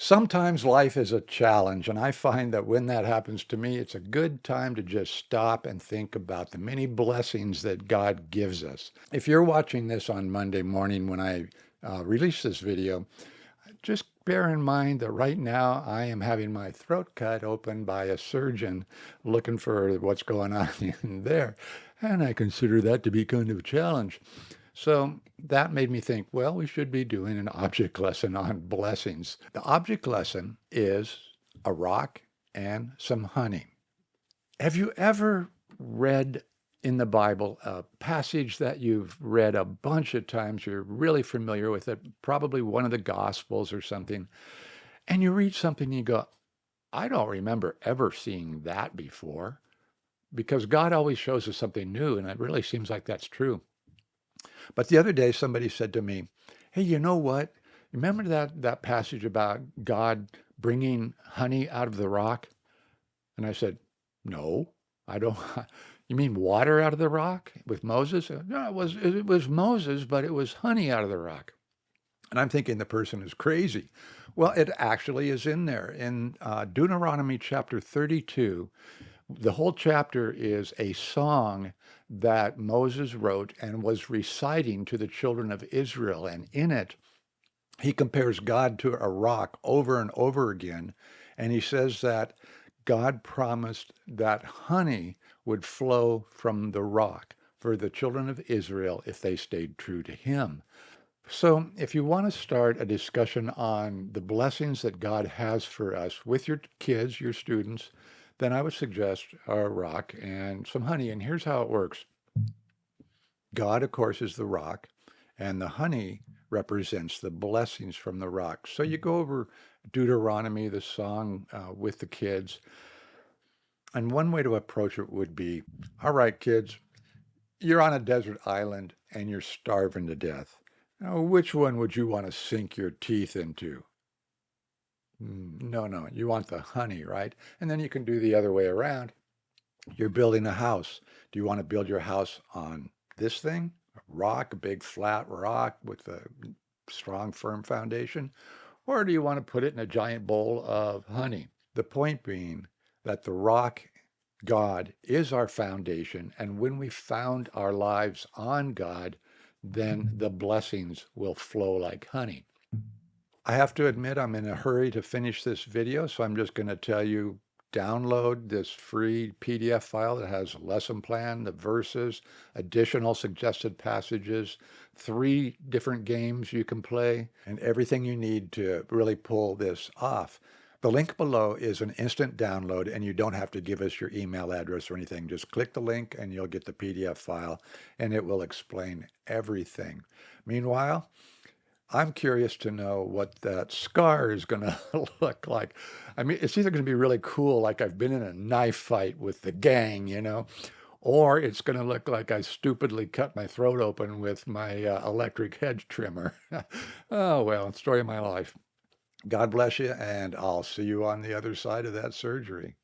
Sometimes life is a challenge, and I find that when that happens to me, it's a good time to just stop and think about the many blessings that God gives us. If you're watching this on Monday morning when I release this video, just bear in mind that right now I am having my throat cut open by a surgeon looking for what's going on in there. And I consider that to be kind of a challenge. So that made me think, well, we should be doing an object lesson on blessings. The object lesson is a rock and some honey. Have you ever read in the Bible a passage that you've read a bunch of times, you're really familiar with it, probably one of the Gospels or something, and you read something and you go, I don't remember ever seeing that before, because God always shows us something new, and it really seems like that's true. But the other day, somebody said to me, hey, you know what? Remember that passage about God bringing honey out of the rock? And I said, no, I don't. You mean water out of the rock with Moses? No, it was Moses, but it was honey out of the rock. And I'm thinking the person is crazy. Well, it actually is in there. In Deuteronomy chapter 32, the whole chapter is a song that Moses wrote and was reciting to the children of Israel. And in it, he compares God to a rock over and over again. And he says that God promised that honey would flow from the rock for the children of Israel if they stayed true to him. So, if you want to start a discussion on the blessings that God has for us with your kids, your students, then I would suggest a rock and some honey. And here's how it works. God, of course, is the rock, and the honey represents the blessings from the rock. So you go over Deuteronomy, the song, with the kids. And one way to approach it would be, all right, kids, you're on a desert island and you're starving to death. Now, which one would you want to sink your teeth into? No, you want the honey, right? And then you can do the other way around. You're building a house. Do you want to build your house on this thing? A rock, a big flat rock with a strong, firm foundation? Or do you want to put it in a giant bowl of honey? The point being that the rock, God, is our foundation. And when we found our lives on God, then the blessings will flow like honey. I have to admit, I'm in a hurry to finish this video, so I'm just going to tell you, download this free PDF file that has a lesson plan, the verses, additional suggested passages, 3 different games you can play, and everything you need to really pull this off. The link below is an instant download, and you don't have to give us your email address or anything. Just click the link and you'll get the PDF file, and it will explain everything. Meanwhile, I'm curious to know what that scar is going to look like. I mean, it's either going to be really cool, like I've been in a knife fight with the gang, or it's going to look like I stupidly cut my throat open with my electric hedge trimmer. Oh, well, story of my life. God bless you, and I'll see you on the other side of that surgery.